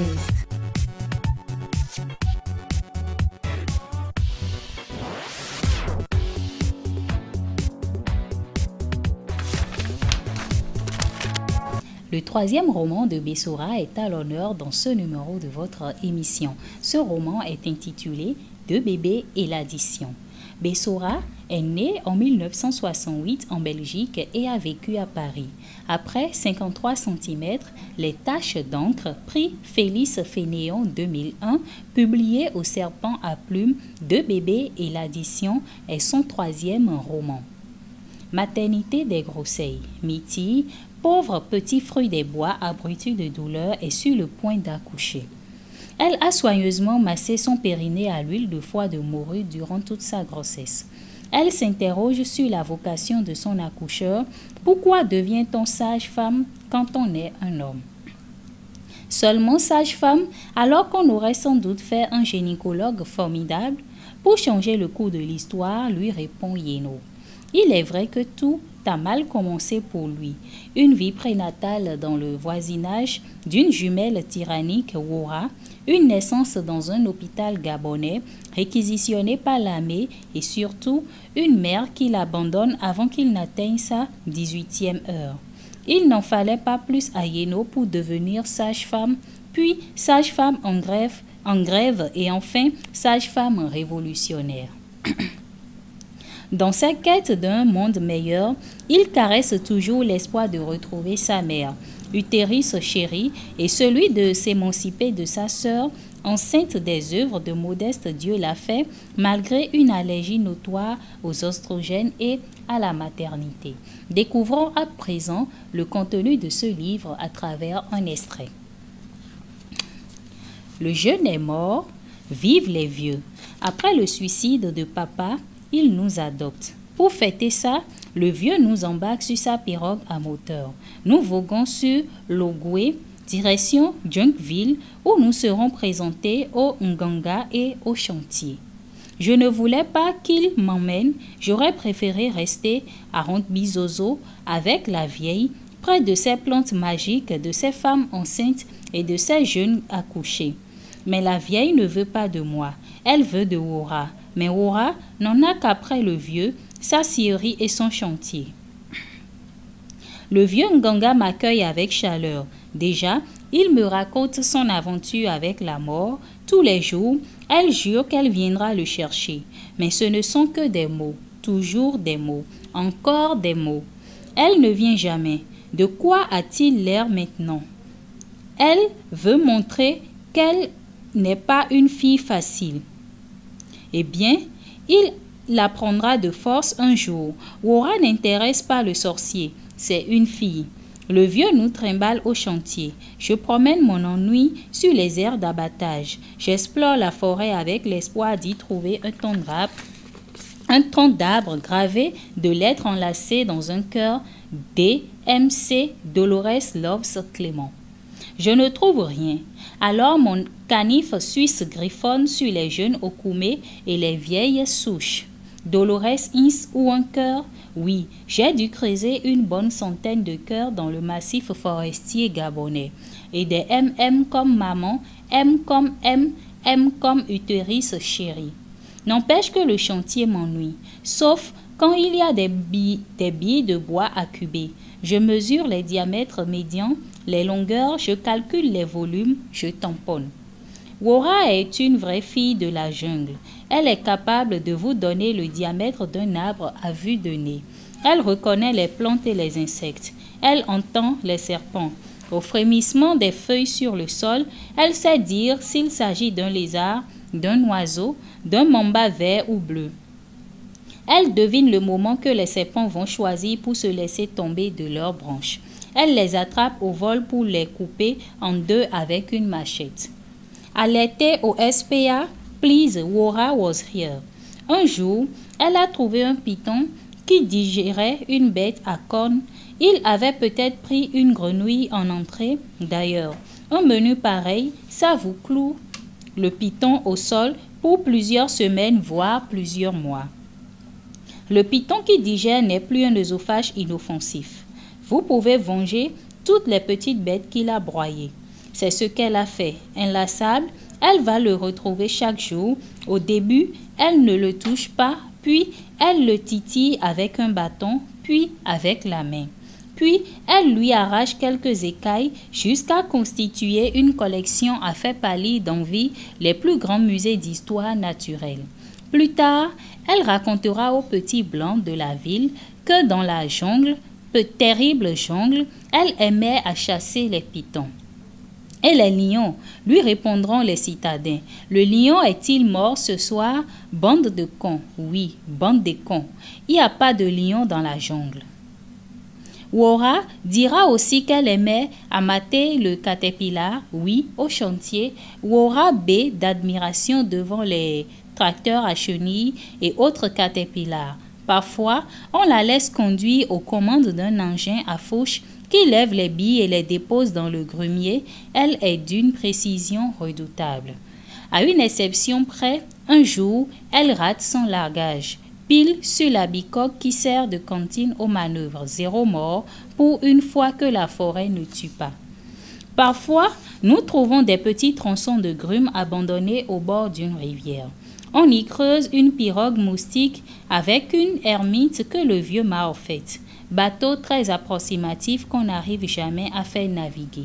playlist. Le troisième roman de Bessora est à l'honneur dans ce numéro de votre émission. Ce roman est intitulé Deux bébés et l'addition. Bessora est né en 1968 en Belgique et a vécu à Paris. Après 53 cm, Les taches d'encre, prix Félix Fénéon 2001, publié au Serpent à plumes, Deux bébés et l'addition est son troisième roman. Maternité des Groseilles, Mitty, pauvre petit fruit des bois, abruti de douleur, est sur le point d'accoucher. Elle a soigneusement massé son périnée à l'huile de foie de morue durant toute sa grossesse. Elle s'interroge sur la vocation de son accoucheur. Pourquoi devient-on sage-femme quand on est un homme? Seulement sage-femme, alors qu'on aurait sans doute fait un gynécologue formidable? Pour changer le cours de l'histoire, lui répond Yeno. Il est vrai que tout a mal commencé pour lui. Une vie prénatale dans le voisinage d'une jumelle tyrannique, Wora, une naissance dans un hôpital gabonais réquisitionné par l'armée et surtout une mère qui l'abandonne avant qu'il n'atteigne sa 18e heure. Il n'en fallait pas plus à Yeno pour devenir sage-femme, puis sage-femme en grève et enfin sage-femme révolutionnaire. Dans sa quête d'un monde meilleur, il caresse toujours l'espoir de retrouver sa mère, utérus chéri, et celui de s'émanciper de sa sœur, enceinte des œuvres de Modeste Dieu l'a fait, malgré une allergie notoire aux oestrogènes et à la maternité. Découvrons à présent le contenu de ce livre à travers un extrait. Le jeune est mort, vivent les vieux. Après le suicide de papa, il nous adopte. Pour fêter ça, le vieux nous embarque sur sa pirogue à moteur. Nous voguons sur l'Ogoué, direction Junkville, où nous serons présentés au Nganga et au chantier. Je ne voulais pas qu'il m'emmène, j'aurais préféré rester à Rondbizozo avec la vieille, près de ces plantes magiques, de ces femmes enceintes et de ces jeunes accouchés. Mais la vieille ne veut pas de moi, elle veut de Wora. Mais Wora n'en a qu'après le vieux, sa scierie et son chantier. Le vieux Nganga m'accueille avec chaleur. Déjà, il me raconte son aventure avec la mort. Tous les jours, elle jure qu'elle viendra le chercher. Mais ce ne sont que des mots, toujours des mots, encore des mots. Elle ne vient jamais. De quoi a-t-il l'air maintenant? Elle veut montrer qu'elle n'est pas une fille facile. Eh bien, il l'apprendra de force un jour. Wora n'intéresse pas le sorcier, c'est une fille. Le vieux nous trimballe au chantier. Je promène mon ennui sur les aires d'abattage. J'explore la forêt avec l'espoir d'y trouver un tronc d'arbre gravé de lettres enlacées dans un cœur D.M.C. Dolores Loves Clément. Je ne trouve rien. Alors mon canif suisse griffonne sur les jeunes Okume et les vieilles souches. Dolores Ins ou un cœur? Oui, j'ai dû creuser une bonne centaine de cœurs dans le massif forestier gabonais. Et des MM comme maman, M comme M, M comme utérus chéri. N'empêche que le chantier m'ennuie, sauf quand il y a des billes de bois à cuber. Je mesure les diamètres médians, les longueurs, je calcule les volumes, je tamponne. Wora est une vraie fille de la jungle. Elle est capable de vous donner le diamètre d'un arbre à vue de nez. Elle reconnaît les plantes et les insectes. Elle entend les serpents. Au frémissement des feuilles sur le sol, elle sait dire s'il s'agit d'un lézard, d'un oiseau, d'un mamba vert ou bleu. Elle devine le moment que les serpents vont choisir pour se laisser tomber de leurs branches. Elle les attrape au vol pour les couper en deux avec une machette. Alertée au SPA, please, Wora was here. Un jour, elle a trouvé un python qui digérait une bête à cornes. Il avait peut-être pris une grenouille en entrée. D'ailleurs, un menu pareil, ça vous cloue le python au sol pour plusieurs semaines, voire plusieurs mois. Le python qui digère n'est plus un œsophage inoffensif. Vous pouvez venger toutes les petites bêtes qu'il a broyées. C'est ce qu'elle a fait. Inlassable, elle va le retrouver chaque jour. Au début, elle ne le touche pas, puis elle le titille avec un bâton, puis avec la main. Puis, elle lui arrache quelques écailles jusqu'à constituer une collection à faire pâlir d'envie les plus grands musées d'histoire naturelle. Plus tard, elle racontera aux petits blancs de la ville que dans la jungle, terrible jungle, elle aimait à chasser les pitons. Et les lions, lui répondront les citadins. Le lion est-il mort ce soir? Bande de cons. Oui, bande de cons. Il n'y a pas de lion dans la jungle. Wora dira aussi qu'elle aimait à mater le caterpillar, oui, au chantier. Wora B d'admiration devant les tracteurs à chenilles et autres caterpillars. Parfois, on la laisse conduire aux commandes d'un engin à fourche qui lève les billes et les dépose dans le grumier. Elle est d'une précision redoutable. À une exception près, un jour, elle rate son largage. Pile sur la bicoque qui sert de cantine aux manœuvres. 0 mort pour une fois que la forêt ne tue pas. Parfois, nous trouvons des petits tronçons de grumes abandonnés au bord d'une rivière. On y creuse une pirogue moustique avec une ermite que le vieux m'a offerte. Bateau très approximatif qu'on n'arrive jamais à faire naviguer.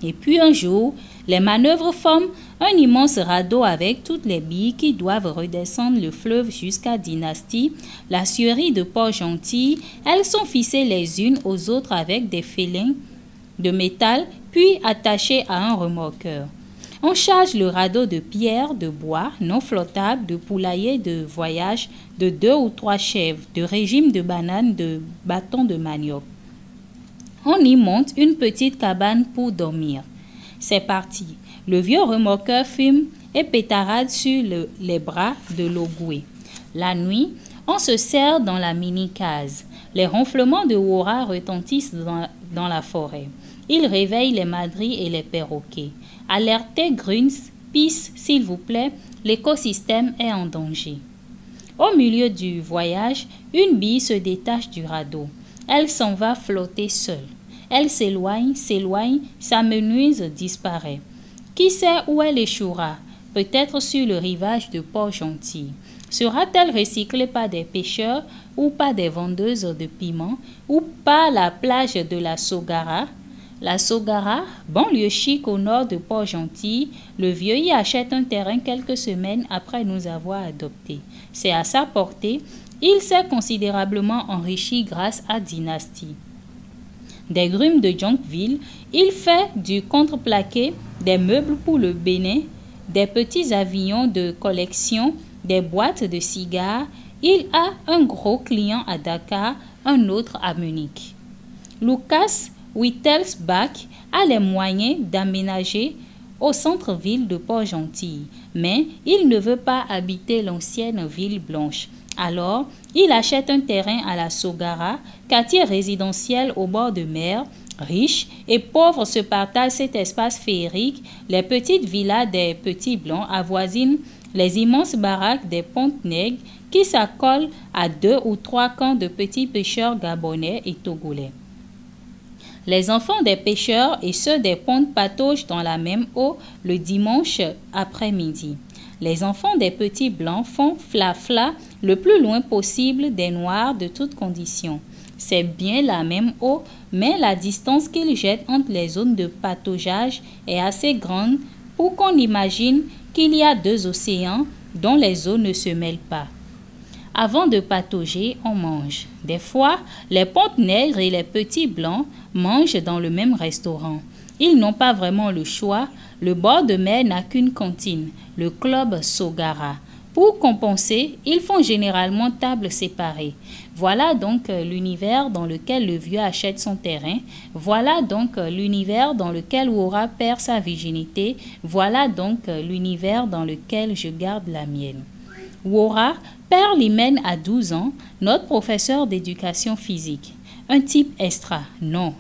Et puis un jour, les manœuvres forment un immense radeau avec toutes les billes qui doivent redescendre le fleuve jusqu'à Dynastie, la scierie de Port-Gentil. Elles sont fixées les unes aux autres avec des félins de métal, puis attachées à un remorqueur. On charge le radeau de pierres, de bois non flottables, de poulaillers de voyage, de 2 ou 3 chèvres, de régime de bananes, de bâtons de manioc. On y monte une petite cabane pour dormir. C'est parti. Le vieux remorqueur fume et pétarade sur les bras de l'ogoué. La nuit, on se serre dans la mini-case. Les ronflements de Wora retentissent dans la forêt. Ils réveillent les madrilles et les perroquets. Alertez Gruns, pisse, s'il vous plaît, l'écosystème est en danger. Au milieu du voyage, une bille se détache du radeau. Elle s'en va flotter seule. Elle s'éloigne, sa menuise disparaît. Qui sait où elle échouera? Peut-être sur le rivage de Port-Gentil. Sera-t-elle recyclée par des pêcheurs ou par des vendeuses de piments ou par la plage de la Sogara? La Sogara, banlieue chic au nord de Port-Gentil, le vieux y achète un terrain quelques semaines après nous avoir adoptés. C'est à sa portée. Il s'est considérablement enrichi grâce à Dynastie. Des grumes de Jonqueville, il fait du contreplaqué, des meubles pour le Bénin, des petits avions de collection, des boîtes de cigares. Il a un gros client à Dakar, un autre à Munich. Lucas Wittelsbach a les moyens d'aménager au centre-ville de Port-Gentil, mais il ne veut pas habiter l'ancienne ville blanche. Alors, il achète un terrain à la Sogara, quartier résidentiel au bord de mer. Riches et pauvres se partagent cet espace féerique. Les petites villas des petits blancs avoisinent les immenses baraques des pontes nègres qui s'accolent à 2 ou 3 camps de petits pêcheurs gabonais et togolais. Les enfants des pêcheurs et ceux des pontes pataugent dans la même eau le dimanche après-midi. Les enfants des petits blancs font fla-fla le plus loin possible des noirs de toutes conditions. C'est bien la même eau, mais la distance qu'ils jettent entre les zones de pataugeage est assez grande pour qu'on imagine qu'il y a 2 océans dont les eaux ne se mêlent pas. Avant de patauger, on mange. Des fois, les pontes nègres et les petits blancs mangent dans le même restaurant. Ils n'ont pas vraiment le choix. Le bord de mer n'a qu'une cantine, le club Sogara. Pour compenser, ils font généralement table séparée. Voilà donc l'univers dans lequel le vieux achète son terrain. Voilà donc l'univers dans lequel Wora perd sa virginité. Voilà donc l'univers dans lequel je garde la mienne. Wora perd l'hymen à 12 ans, notre professeur d'éducation physique. Un type extra. Non,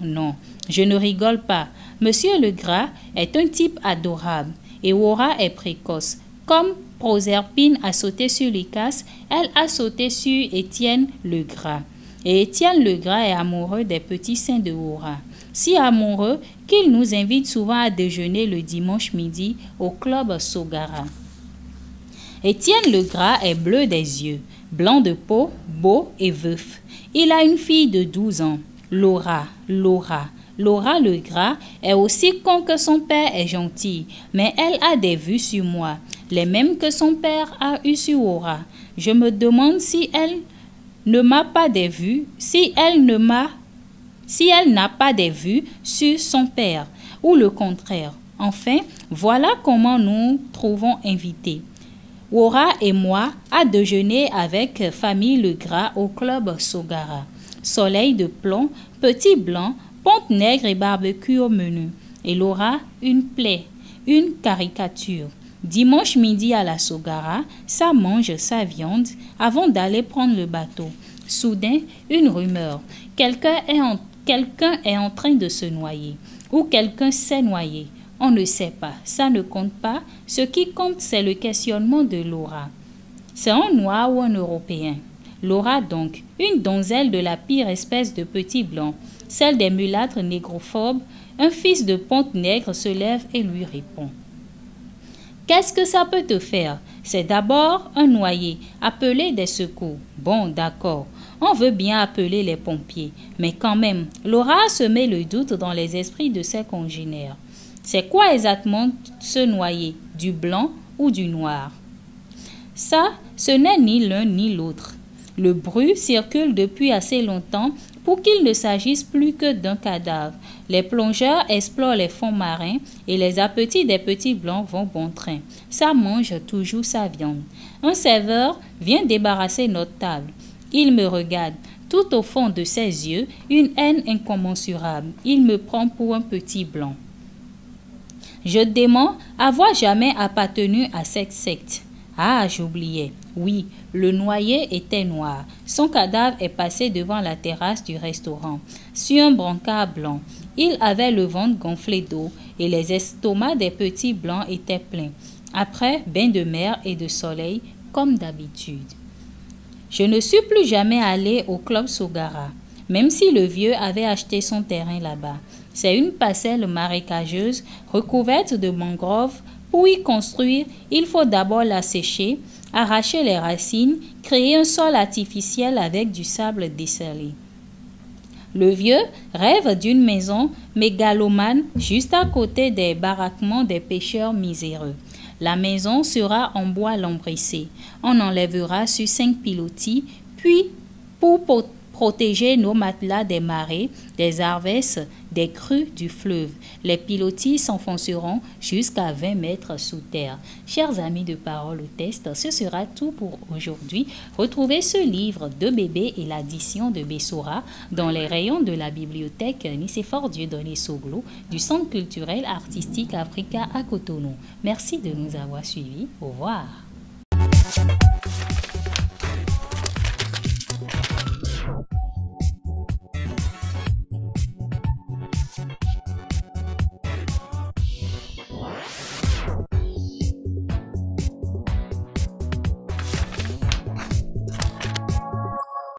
je ne rigole pas. Monsieur Legras est un type adorable et Wora est précoce. Comme Proserpine a sauté sur Lycas, elle a sauté sur Étienne Legras. Et Étienne Legras est amoureux des petits seins de Hora. Si amoureux qu'il nous invite souvent à déjeuner le dimanche midi au club Sogara. Étienne Legras est bleu des yeux, blanc de peau, beau et veuf. Il a une fille de 12 ans, Laura Legras est aussi con que son père est gentil, mais elle a des vues sur moi, les mêmes que son père a eu sur Hora. Je me demande si elle n'a pas des vues sur son père, ou le contraire. Enfin, voilà comment nous trouvons invités. Hora et moi à déjeuner avec famille Legras au club Sogara. Soleil de plomb, petit blanc, ponte nègre et barbecue au menu. Et Laura, une plaie, une caricature. Dimanche midi à la Sogara, ça mange sa viande avant d'aller prendre le bateau. Soudain, une rumeur. Quelqu'un est en train de se noyer. Ou quelqu'un s'est noyé. On ne sait pas, ça ne compte pas. Ce qui compte, c'est le questionnement de Laura. C'est un noir ou un Européen? Laura donc, une donzelle de la pire espèce de petit blanc, celle des mulâtres négrophobes. Un fils de ponte nègre se lève et lui répond. Qu'est-ce que ça peut te faire? C'est d'abord un noyé, appeler des secours. Bon, d'accord, on veut bien appeler les pompiers, mais quand même, Laura a semé le doute dans les esprits de ses congénères. C'est quoi exactement ce noyer, du blanc ou du noir? Ça, ce n'est ni l'un ni l'autre. Le bruit circule depuis assez longtemps pour qu'il ne s'agisse plus que d'un cadavre. Les plongeurs explorent les fonds marins et les appétits des petits blancs vont bon train. Ça mange toujours sa viande. Un serveur vient débarrasser notre table. Il me regarde. Tout au fond de ses yeux, une haine incommensurable. Il me prend pour un petit blanc. Je dément avoir jamais appartenu à cette secte. Ah, j'oubliais. Oui, le noyé était noir. Son cadavre est passé devant la terrasse du restaurant, sur un brancard blanc. Il avait le ventre gonflé d'eau et les estomacs des petits blancs étaient pleins. Après, bain de mer et de soleil, comme d'habitude. Je ne suis plus jamais allé au club Sogara, même si le vieux avait acheté son terrain là-bas. C'est une parcelle marécageuse recouverte de mangroves. Pour y construire, il faut d'abord la sécher, arracher les racines, créer un sol artificiel avec du sable dessalé. Le vieux rêve d'une maison mégalomane juste à côté des baraquements des pêcheurs miséreux. La maison sera en bois lambrissé. On enlèvera sur 5 pilotis, puis pour protéger nos matelas des marées, des arvesses, des crues du fleuve. Les pilotis s'enfonceront jusqu'à 20 mètres sous terre. Chers amis de Parole au Test, ce sera tout pour aujourd'hui. Retrouvez ce livre de bébé et l'addition de Bessora dans les rayons de la bibliothèque Nicéphore Dieudonné Soglo du Centre culturel artistique Africa à Cotonou. Merci de nous avoir suivis. Au revoir.